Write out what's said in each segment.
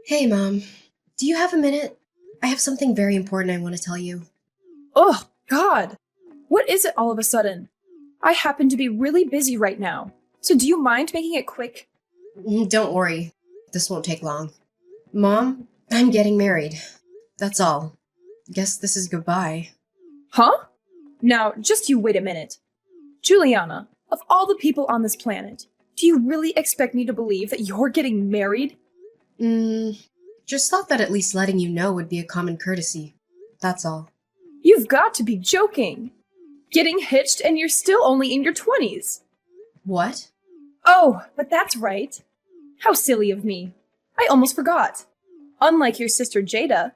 Hey, Mom. Do you have a minute? I have something very important I want to tell you. Oh, God! What is it all of a sudden? I happen to be really busy right now, so do you mind making it quick? Don't worry. This won't take long. Mom, I'm getting married. That's all. Guess this is goodbye. Huh? Now, just you wait a minute. Juliana, of all the people on this planet, do you really expect me to believe that you're getting married? Mm, just thought that at least letting you know would be a common courtesy. That's all. You've got to be joking! Getting hitched and you're still only in your 20s. What? Oh, but that's right. How silly of me. I almost forgot. Unlike your sister Jada,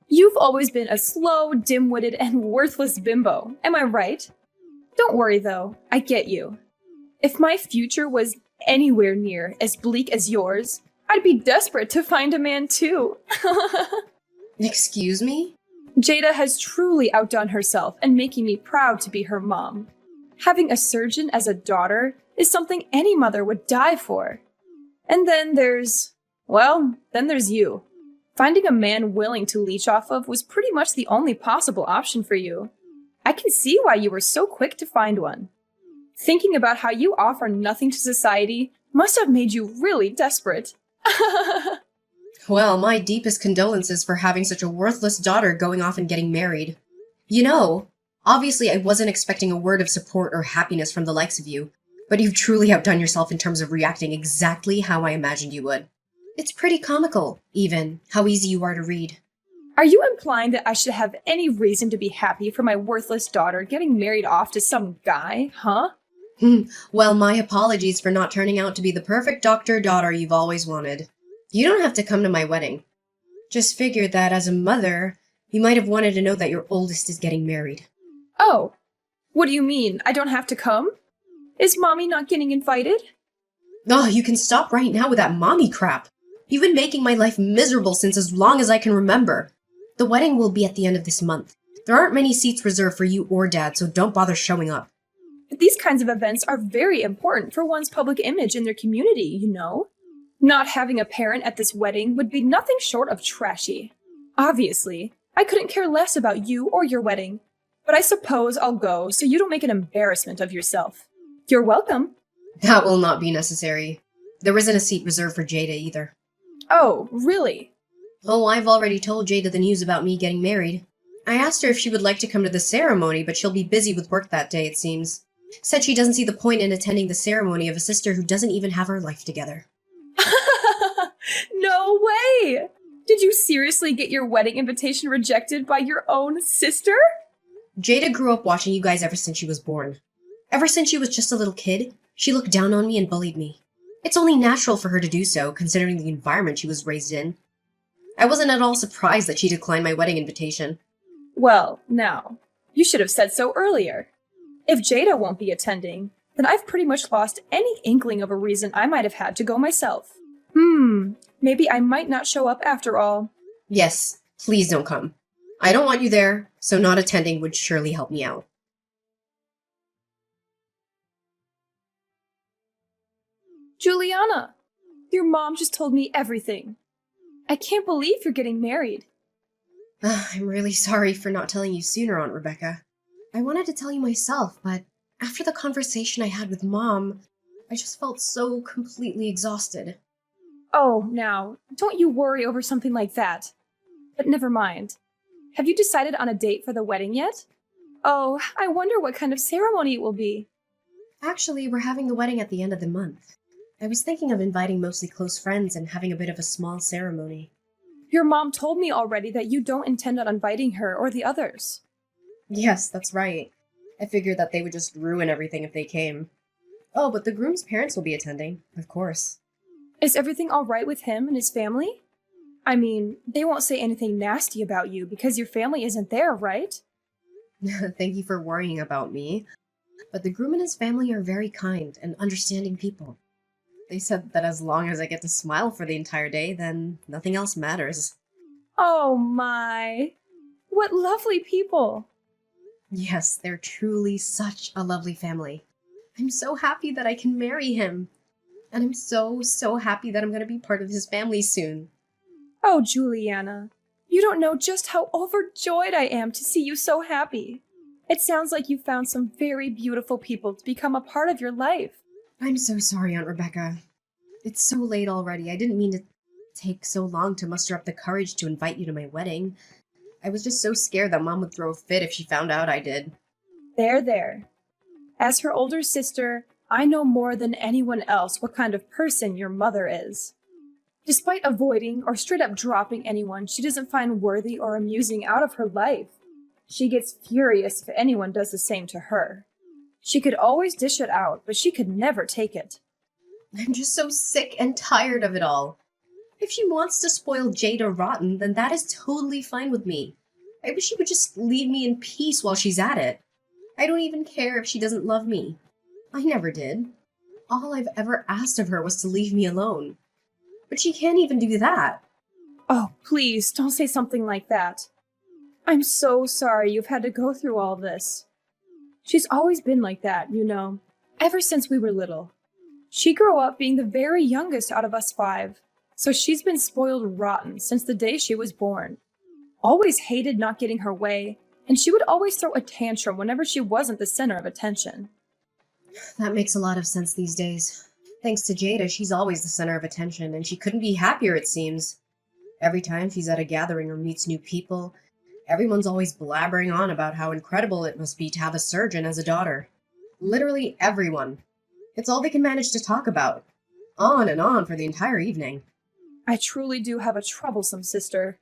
you've always been a slow, dim-witted, and worthless bimbo. Am I right? Don't worry, though. I get you. If my future was anywhere near as bleak as yours, I'd be desperate to find a man, too. Excuse me? Jada has truly outdone herself and making me proud to be her mom. Having a surgeon as a daughter is something any mother would die for. And then there's you. Finding a man willing to leech off of was pretty much the only possible option for you. I can see why you were so quick to find one. Thinking about how you offer nothing to society must have made you really desperate. Well, my deepest condolences for having such a worthless daughter going off and getting married. Obviously I wasn't expecting a word of support or happiness from the likes of you, but you've truly outdone yourself in terms of reacting exactly how I imagined you would. It's pretty comical, even, how easy you are to read. Are you implying that I should have any reason to be happy for my worthless daughter getting married off to some guy, huh? Well, my apologies for not turning out to be the perfect doctor-daughter you've always wanted. You don't have to come to my wedding. Just figured that as a mother, you might have wanted to know that your oldest is getting married. Oh, what do you mean? I don't have to come? Is mommy not getting invited? Oh, you can stop right now with that mommy crap. You've been making my life miserable since as long as I can remember. The wedding will be at the end of this month. There aren't many seats reserved for you or Dad, so don't bother showing up. But these kinds of events are very important for one's public image in their community, you know? Not having a parent at this wedding would be nothing short of trashy. Obviously, I couldn't care less about you or your wedding, but I suppose I'll go so you don't make an embarrassment of yourself. You're welcome. That will not be necessary. There isn't a seat reserved for Jada either. Oh, really? Oh, I've already told Jada the news about me getting married. I asked her if she would like to come to the ceremony, but she'll be busy with work that day, it seems. Said she doesn't see the point in attending the ceremony of a sister who doesn't even have her life together. No way! Did you seriously get your wedding invitation rejected by your own sister? Jada grew up watching you guys ever since she was born. Ever since she was just a little kid, she looked down on me and bullied me. It's only natural for her to do so, considering the environment she was raised in. I wasn't at all surprised that she declined my wedding invitation. Well, now, you should have said so earlier. If Jada won't be attending, then I've pretty much lost any inkling of a reason I might have had to go myself. Maybe I might not show up after all. Yes, please don't come. I don't want you there, so not attending would surely help me out. Juliana, your mom just told me everything. I can't believe you're getting married. I'm really sorry for not telling you sooner, Aunt Rebecca. I wanted to tell you myself, but after the conversation I had with Mom, I just felt so completely exhausted. Oh, now, don't you worry over something like that. But never mind. Have you decided on a date for the wedding yet? Oh, I wonder what kind of ceremony it will be. Actually, we're having the wedding at the end of the month. I was thinking of inviting mostly close friends and having a bit of a small ceremony. Your mom told me already that you don't intend on inviting her or the others. Yes, that's right. I figured that they would just ruin everything if they came. Oh, but the groom's parents will be attending, of course. Is everything all right with him and his family? I mean, they won't say anything nasty about you because your family isn't there, right? Thank you for worrying about me. But the groom and his family are very kind and understanding people. They said that as long as I get to smile for the entire day, then nothing else matters. Oh my! What lovely people! Yes, they're truly such a lovely family. I'm so happy that I can marry him. And I'm so happy that I'm going to be part of his family soon. Oh, Juliana, you don't know just how overjoyed I am to see you so happy. It sounds like you found some very beautiful people to become a part of your life. I'm so sorry, Aunt Rebecca. It's so late already. I didn't mean to take so long to muster up the courage to invite you to my wedding. I was just so scared that Mom would throw a fit if she found out I did. There, there. As her older sister, I know more than anyone else what kind of person your mother is. Despite avoiding or straight up dropping anyone she doesn't find worthy or amusing out of her life, she gets furious if anyone does the same to her. She could always dish it out, but she could never take it. I'm just so sick and tired of it all. If she wants to spoil Jada rotten, then that is totally fine with me. I wish she would just leave me in peace while she's at it. I don't even care if she doesn't love me. I never did. All I've ever asked of her was to leave me alone. But she can't even do that. Oh, please, don't say something like that. I'm so sorry you've had to go through all this. She's always been like that, you know, ever since we were little. She grew up being the very youngest out of us 5, so she's been spoiled rotten since the day she was born. Always hated not getting her way, and she would always throw a tantrum whenever she wasn't the center of attention. That makes a lot of sense these days. Thanks to Jada, she's always the center of attention, and she couldn't be happier, it seems. Every time she's at a gathering or meets new people, everyone's always blabbering on about how incredible it must be to have a surgeon as a daughter. Literally everyone. It's all they can manage to talk about. On and on for the entire evening. I truly do have a troublesome sister.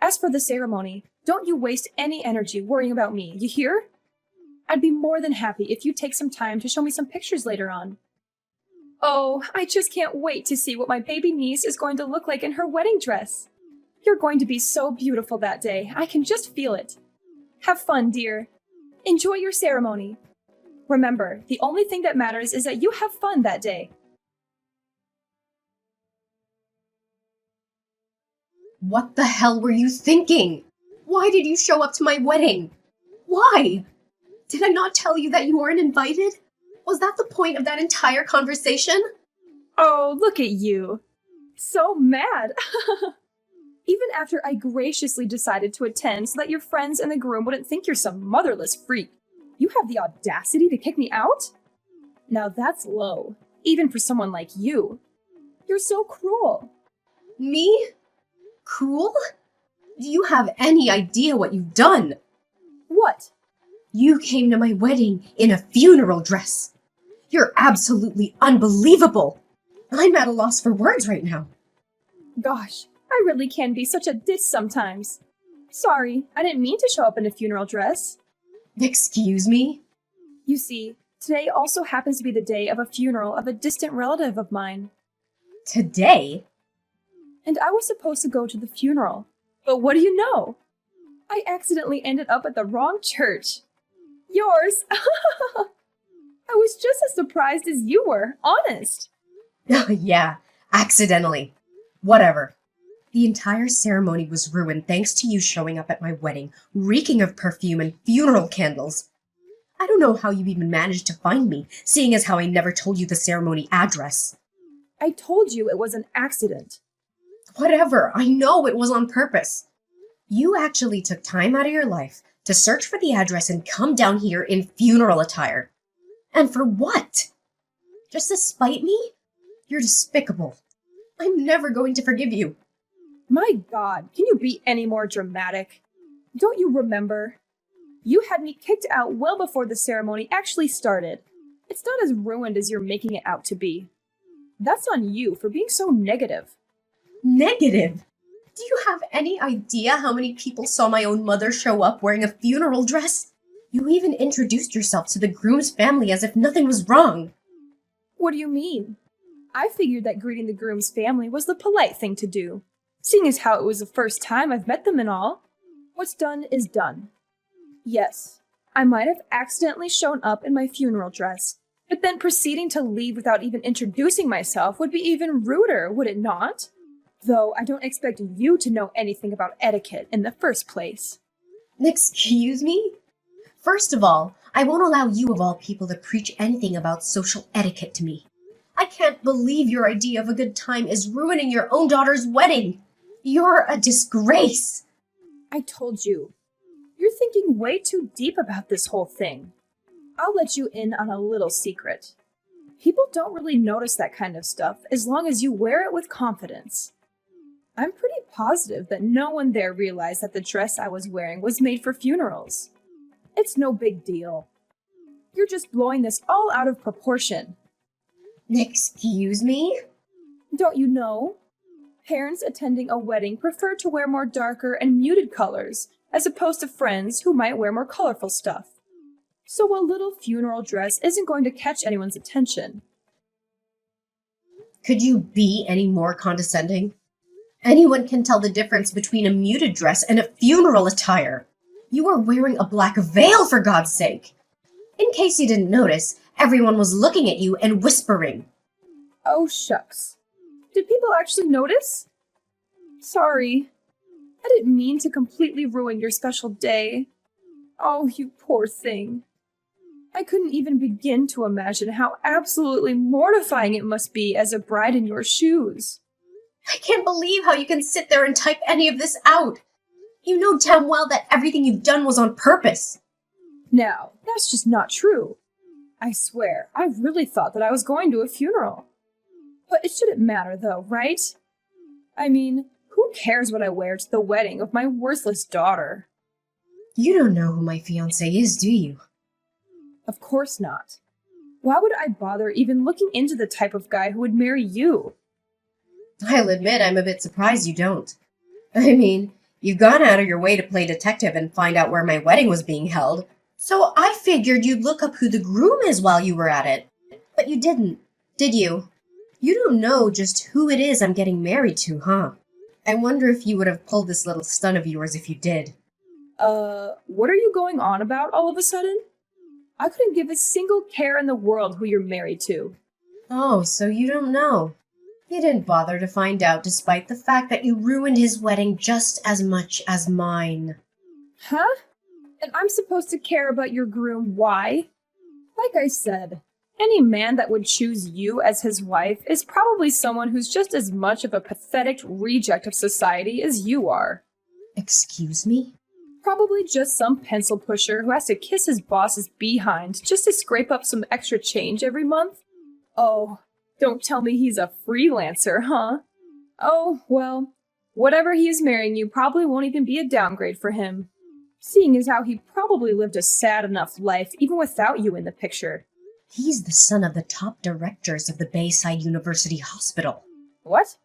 As for the ceremony, don't you waste any energy worrying about me, you hear? I'd be more than happy if you'd take some time to show me some pictures later on. Oh, I just can't wait to see what my baby niece is going to look like in her wedding dress. You're going to be so beautiful that day. I can just feel it. Have fun, dear. Enjoy your ceremony. Remember, the only thing that matters is that you have fun that day. What the hell were you thinking? Why did you show up to my wedding? Why? Did I not tell you that you weren't invited? Was that the point of that entire conversation? Oh, look at you. So mad. Even after I graciously decided to attend so that your friends and the groom wouldn't think you're some motherless freak, you have the audacity to kick me out? Now that's low, even for someone like you. You're so cruel. Me? Cruel? Do you have any idea what you've done? What? You came to my wedding in a funeral dress. You're absolutely unbelievable. I'm at a loss for words right now. Gosh, I really can be such a ditz sometimes. Sorry, I didn't mean to show up in a funeral dress. Excuse me? You see, today also happens to be the day of a funeral of a distant relative of mine. Today? And I was supposed to go to the funeral. But what do you know? I accidentally ended up at the wrong church. Yours. I was just as surprised as you were, honest. Yeah, accidentally. Whatever. The entire ceremony was ruined thanks to you showing up at my wedding, reeking of perfume and funeral candles. I don't know how you even managed to find me, seeing as how I never told you the ceremony address. I told you it was an accident. Whatever, I know it was on purpose. You actually took time out of your life to search for the address and come down here in funeral attire. And for what? Just to spite me? You're despicable. I'm never going to forgive you. My God, can you be any more dramatic? Don't you remember? You had me kicked out well before the ceremony actually started. It's not as ruined as you're making it out to be. That's on you for being so negative. Negative? Do you have any idea how many people saw my own mother show up wearing a funeral dress? You even introduced yourself to the groom's family as if nothing was wrong. What do you mean? I figured that greeting the groom's family was the polite thing to do, seeing as how it was the first time I've met them and all. What's done is done. Yes, I might have accidentally shown up in my funeral dress, but then proceeding to leave without even introducing myself would be even ruder, would it not? Though I don't expect you to know anything about etiquette in the first place. Excuse me? First of all, I won't allow you of all people to preach anything about social etiquette to me. I can't believe your idea of a good time is ruining your own daughter's wedding. You're a disgrace! I told you. You're thinking way too deep about this whole thing. I'll let you in on a little secret. People don't really notice that kind of stuff as long as you wear it with confidence. I'm pretty positive that no one there realized that the dress I was wearing was made for funerals. It's no big deal. You're just blowing this all out of proportion. Excuse me? Don't you know? Parents attending a wedding prefer to wear more darker and muted colors, as opposed to friends who might wear more colorful stuff. So a little funeral dress isn't going to catch anyone's attention. Could you be any more condescending? Anyone can tell the difference between a muted dress and a funeral attire. You are wearing a black veil, for God's sake! In case you didn't notice, everyone was looking at you and whispering. Oh, shucks. Did people actually notice? Sorry. I didn't mean to completely ruin your special day. Oh, you poor thing. I couldn't even begin to imagine how absolutely mortifying it must be as a bride in your shoes. I can't believe how you can sit there and type any of this out. You know damn well that everything you've done was on purpose. Now, that's just not true. I swear, I really thought that I was going to a funeral. But it shouldn't matter though, right? I mean, who cares what I wear to the wedding of my worthless daughter? You don't know who my fiancé is, do you? Of course not. Why would I bother even looking into the type of guy who would marry you? I'll admit I'm a bit surprised you don't. I mean, you've gone out of your way to play detective and find out where my wedding was being held, so I figured you'd look up who the groom is while you were at it. But you didn't, did you? You don't know just who it is I'm getting married to, huh? I wonder if you would have pulled this little stunt of yours if you did. What are you going on about all of a sudden? I couldn't give a single care in the world who you're married to. Oh, so you don't know. You didn't bother to find out despite the fact that you ruined his wedding just as much as mine. Huh? And I'm supposed to care about your groom, why? Like I said, any man that would choose you as his wife is probably someone who's just as much of a pathetic reject of society as you are. Excuse me? Probably just some pencil pusher who has to kiss his boss's behind just to scrape up some extra change every month. Oh, don't tell me he's a freelancer, huh? Oh, well, whatever he is marrying you probably won't even be a downgrade for him. Seeing as how he probably lived a sad enough life even without you in the picture. He's the son of the top directors of the Bayside University Hospital. What?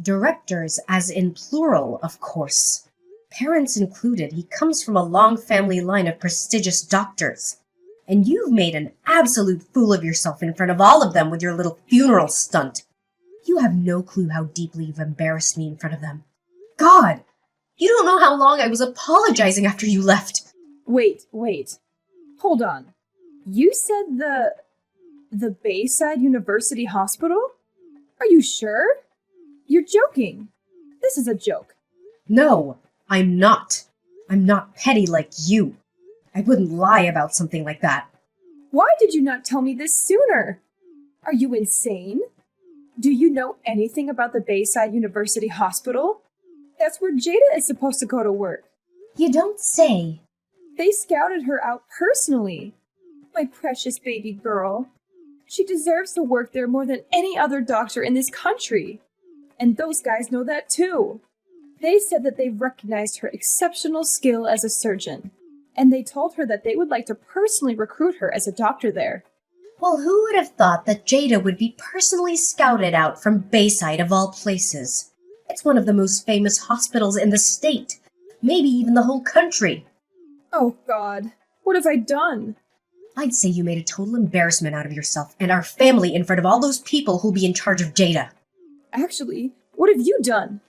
Directors, as in plural, of course. Parents included, he comes from a long family line of prestigious doctors. And you've made an absolute fool of yourself in front of all of them with your little funeral stunt. You have no clue how deeply you've embarrassed me in front of them. God! You don't know how long I was apologizing after you left. Wait. Hold on. You said the Bayside University Hospital? Are you sure? You're joking. This is a joke. No, I'm not. I'm not petty like you. I wouldn't lie about something like that. Why did you not tell me this sooner? Are you insane? Do you know anything about the Bayside University Hospital? That's where Jada is supposed to go to work. You don't say. They scouted her out personally. My precious baby girl. She deserves to work there more than any other doctor in this country. And those guys know that too. They said that they recognized her exceptional skill as a surgeon. And they told her that they would like to personally recruit her as a doctor there. Well, who would have thought that Jada would be personally scouted out from Bayside of all places? It's one of the most famous hospitals in the state, maybe even the whole country. Oh God, what have I done? I'd say you made a total embarrassment out of yourself and our family in front of all those people who'll be in charge of Jada. Actually, what have you done?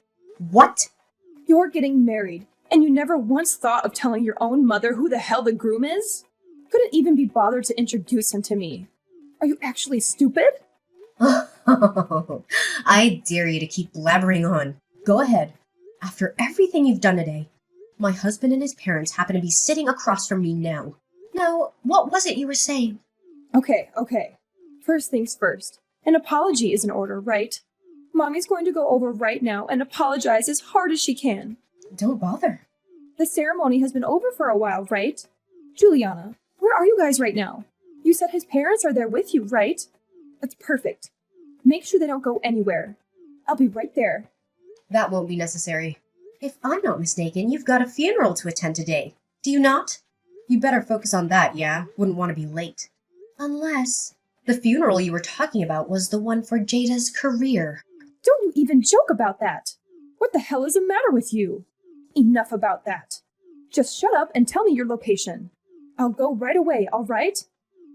What? You're getting married, and you never once thought of telling your own mother who the hell the groom is? Couldn't even be bothered to introduce him to me. Are you actually stupid? I dare you to keep blabbering on. Go ahead. After everything you've done today, my husband and his parents happen to be sitting across from me now. Now, what was it you were saying? Okay. First things first. An apology is in order, right? Mommy's going to go over right now and apologize as hard as she can. Don't bother. The ceremony has been over for a while, right? Juliana, where are you guys right now? You said his parents are there with you, right? That's perfect. Make sure they don't go anywhere. I'll be right there. That won't be necessary. If I'm not mistaken, you've got a funeral to attend today. Do you not? You better focus on that, yeah? Wouldn't want to be late. Unless the funeral you were talking about was the one for Jada's career. Don't you even joke about that. What the hell is the matter with you? Enough about that. Just shut up and tell me your location. I'll go right away, all right?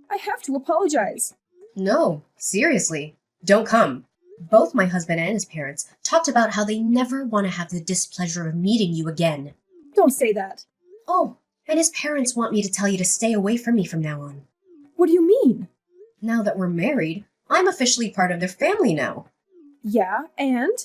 I have to apologize. No, seriously. Don't come. Both my husband and his parents talked about how they never want to have the displeasure of meeting you again. Don't say that. Oh, and his parents want me to tell you to stay away from me from now on. What do you mean? Now that we're married, I'm officially part of their family now. Yeah, and?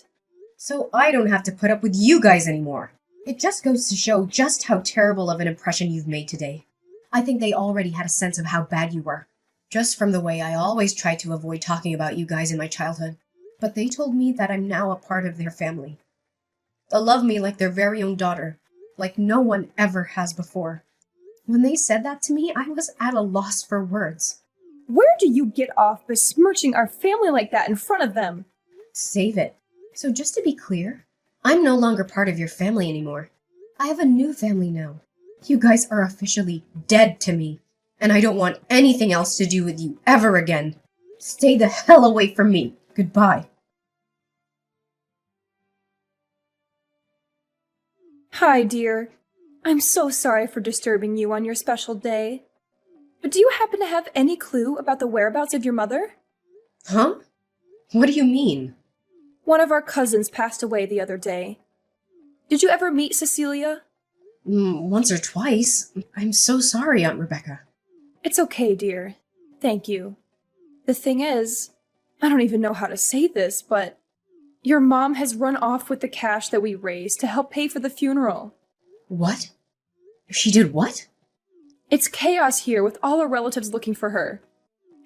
So I don't have to put up with you guys anymore. It just goes to show just how terrible of an impression you've made today. I think they already had a sense of how bad you were, just from the way I always tried to avoid talking about you guys in my childhood. But they told me that I'm now a part of their family. They'll love me like their very own daughter, like no one ever has before. When they said that to me, I was at a loss for words. Where do you get off besmirching our family like that in front of them? Save it. So just to be clear, I'm no longer part of your family anymore. I have a new family now. You guys are officially dead to me, and I don't want anything else to do with you ever again. Stay the hell away from me. Goodbye. Hi, dear. I'm so sorry for disturbing you on your special day. But do you happen to have any clue about the whereabouts of your mother? Huh? What do you mean? One of our cousins passed away the other day. Did you ever meet Cecilia? Once or twice. I'm so sorry, Aunt Rebecca. It's okay, dear. Thank you. The thing is, I don't even know how to say this, but your mom has run off with the cash that we raised to help pay for the funeral. What? She did what? It's chaos here with all our relatives looking for her,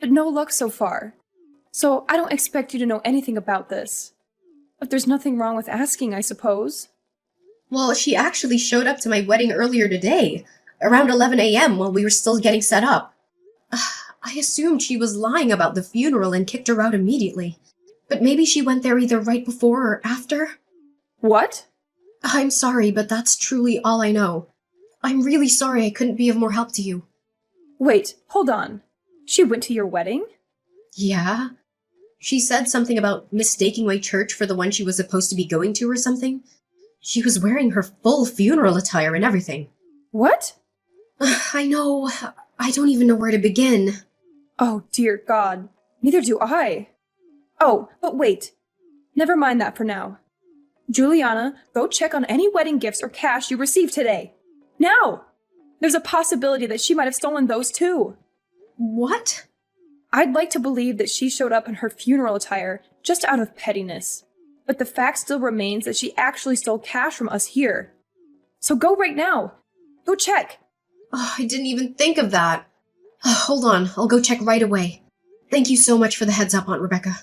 but no luck so far. So I don't expect you to know anything about this. But there's nothing wrong with asking, I suppose. Well, she actually showed up to my wedding earlier today, around 11 a.m. while we were still getting set up. I assumed she was lying about the funeral and kicked her out immediately. But maybe she went there either right before or after? What? I'm sorry, but that's truly all I know. I'm really sorry I couldn't be of more help to you. Wait, hold on. She went to your wedding? Yeah? She said something about mistaking my church for the one she was supposed to be going to or something. She was wearing her full funeral attire and everything. What? I know. I don't even know where to begin. Oh, dear God. Neither do I. Oh, but wait. Never mind that for now. Juliana, go check on any wedding gifts or cash you received today. Now! There's a possibility that she might have stolen those too. What? I'd like to believe that she showed up in her funeral attire just out of pettiness. But the fact still remains that she actually stole cash from us here. So go right now. Go check. Oh, I didn't even think of that. Hold on, I'll go check right away. Thank you so much for the heads up, Aunt Rebecca.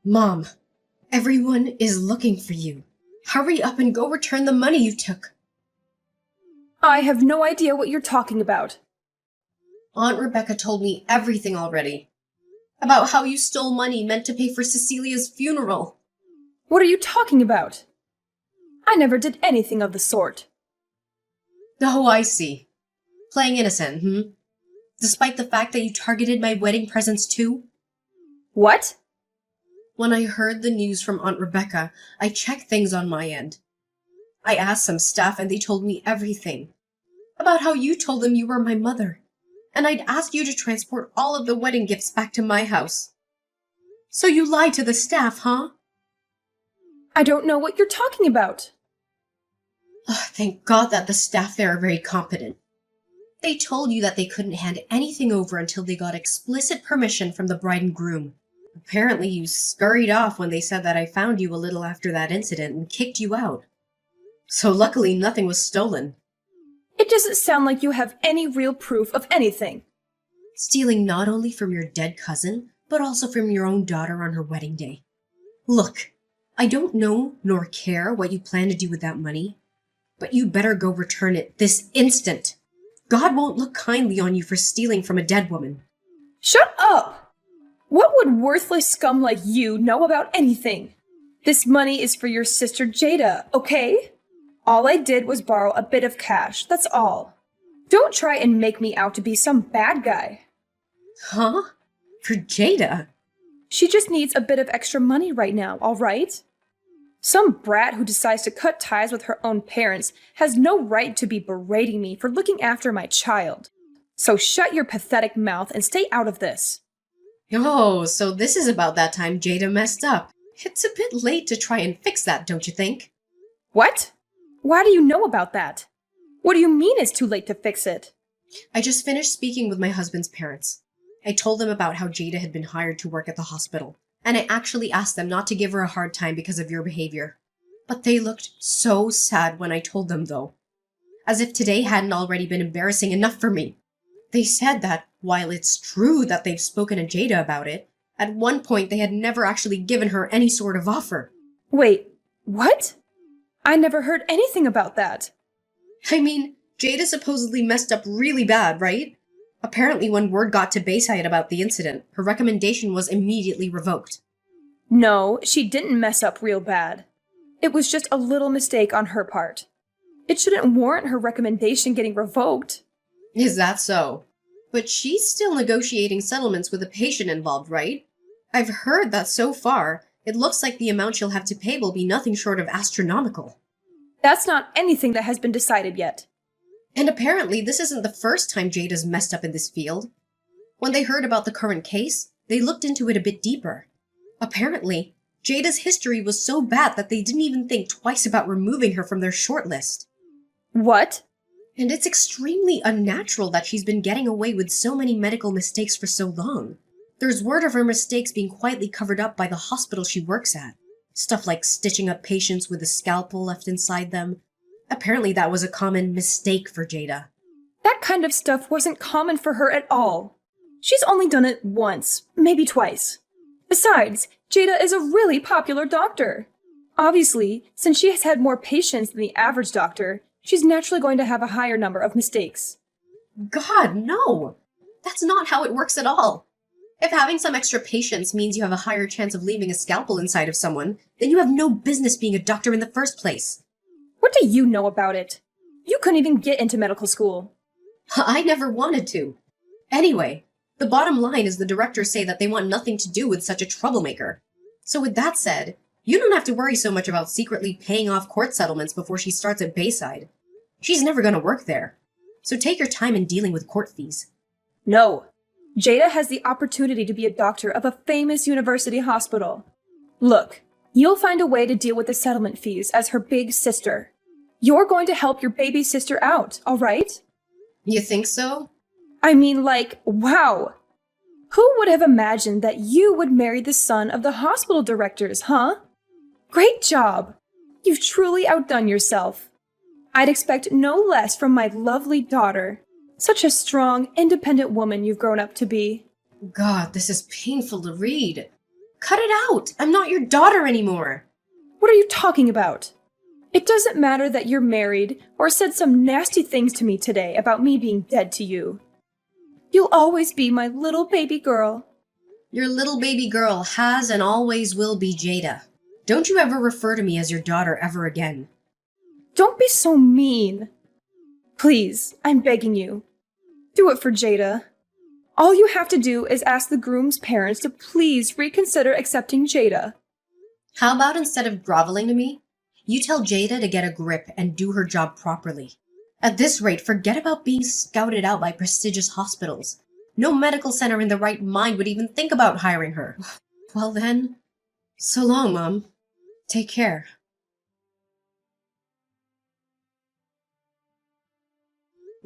Mom, everyone is looking for you. Hurry up and go return the money you took. I have no idea what you're talking about. Aunt Rebecca told me everything already. About how you stole money meant to pay for Cecilia's funeral. What are you talking about? I never did anything of the sort. Oh, I see. Playing innocent, Despite the fact that you targeted my wedding presents too? What? When I heard the news from Aunt Rebecca, I checked things on my end. I asked some staff and they told me everything. About how you told them you were my mother. And I'd asked you to transport all of the wedding gifts back to my house. So you lied to the staff, huh? I don't know what you're talking about. Oh, thank God that the staff there are very competent. They told you that they couldn't hand anything over until they got explicit permission from the bride and groom. Apparently you scurried off when they said that I found you a little after that incident and kicked you out. So luckily nothing was stolen. It doesn't sound like you have any real proof of anything. Stealing not only from your dead cousin, but also from your own daughter on her wedding day. Look, I don't know nor care what you plan to do with that money, but you better go return it this instant. God won't look kindly on you for stealing from a dead woman. Shut up! What would worthless scum like you know about anything? This money is for your sister Jada, okay? All I did was borrow a bit of cash, that's all. Don't try and make me out to be some bad guy. Huh? For Jada? She just needs a bit of extra money right now, all right? Some brat who decides to cut ties with her own parents has no right to be berating me for looking after my child. So shut your pathetic mouth and stay out of this. Oh, so this is about that time Jada messed up. It's a bit late to try and fix that, don't you think? What? Why do you know about that? What do you mean it's too late to fix it? I just finished speaking with my husband's parents. I told them about how Jada had been hired to work at the hospital, and I actually asked them not to give her a hard time because of your behavior. But they looked so sad when I told them, though. As if today hadn't already been embarrassing enough for me. They said that, while it's true that they've spoken to Jada about it, at one point they had never actually given her any sort of offer. Wait, what? I never heard anything about that. I mean, Jada supposedly messed up really bad, right? Apparently when word got to Bayside about the incident, her recommendation was immediately revoked. No, she didn't mess up real bad. It was just a little mistake on her part. It shouldn't warrant her recommendation getting revoked. Is that so? But she's still negotiating settlements with a patient involved, right? I've heard that so far, it looks like the amount she'll have to pay will be nothing short of astronomical. That's not anything that has been decided yet. And apparently this isn't the first time Jada's messed up in this field. When they heard about the current case, they looked into it a bit deeper. Apparently, Jada's history was so bad that they didn't even think twice about removing her from their shortlist. What? And it's extremely unnatural that she's been getting away with so many medical mistakes for so long. There's word of her mistakes being quietly covered up by the hospital she works at. Stuff like stitching up patients with a scalpel left inside them. Apparently that was a common mistake for Jada. That kind of stuff wasn't common for her at all. She's only done it once, maybe twice. Besides, Jada is a really popular doctor. Obviously, since she has had more patients than the average doctor, she's naturally going to have a higher number of mistakes. God, no! That's not how it works at all. If having some extra patients means you have a higher chance of leaving a scalpel inside of someone, then you have no business being a doctor in the first place. What do you know about it? You couldn't even get into medical school. I never wanted to. Anyway, the bottom line is the directors say that they want nothing to do with such a troublemaker. So with that said, you don't have to worry so much about secretly paying off court settlements before she starts at Bayside. She's never going to work there. So take your time in dealing with court fees. No. Jada has the opportunity to be a doctor of a famous university hospital. Look, you'll find a way to deal with the settlement fees as her big sister. You're going to help your baby sister out, all right? You think so? I mean, like, wow. Who would have imagined that you would marry the son of the hospital directors, huh? Great job. You've truly outdone yourself. I'd expect no less from my lovely daughter. Such a strong, independent woman you've grown up to be. God, this is painful to read. Cut it out! I'm not your daughter anymore! What are you talking about? It doesn't matter that you're married or said some nasty things to me today about me being dead to you. You'll always be my little baby girl. Your little baby girl has and always will be Jada. Don't you ever refer to me as your daughter ever again. Don't be so mean. Please, I'm begging you. Do it for Jada. All you have to do is ask the groom's parents to please reconsider accepting Jada. How about instead of groveling to me, you tell Jada to get a grip and do her job properly. At this rate, forget about being scouted out by prestigious hospitals. No medical center in the right mind would even think about hiring her. Well then, so long, Mom. Take care.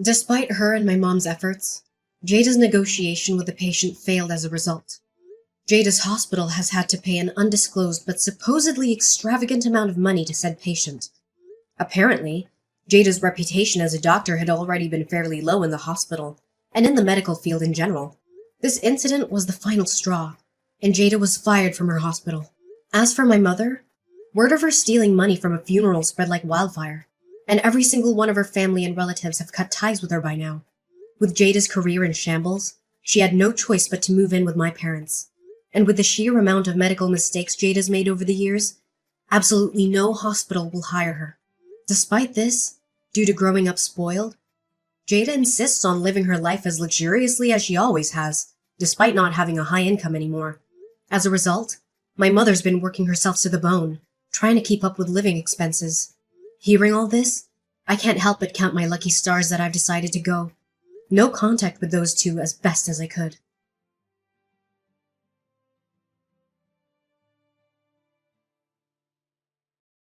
Despite her and my mom's efforts, Jada's negotiation with the patient failed as a result. Jada's hospital has had to pay an undisclosed but supposedly extravagant amount of money to said patient. Apparently, Jada's reputation as a doctor had already been fairly low in the hospital, and in the medical field in general, This incident was the final straw, and Jada was fired from her hospital. As for my mother, word of her stealing money from a funeral spread like wildfire, and every single one of her family and relatives have cut ties with her by now. With Jada's career in shambles, she had no choice but to move in with my parents. And with the sheer amount of medical mistakes Jada's made over the years, absolutely no hospital will hire her. Despite this, due to growing up spoiled, Jada insists on living her life as luxuriously as she always has, despite not having a high income anymore. As a result, my mother's been working herself to the bone, trying to keep up with living expenses. Hearing all this, I can't help but count my lucky stars that I've decided to go. No contact with those two as best as I could.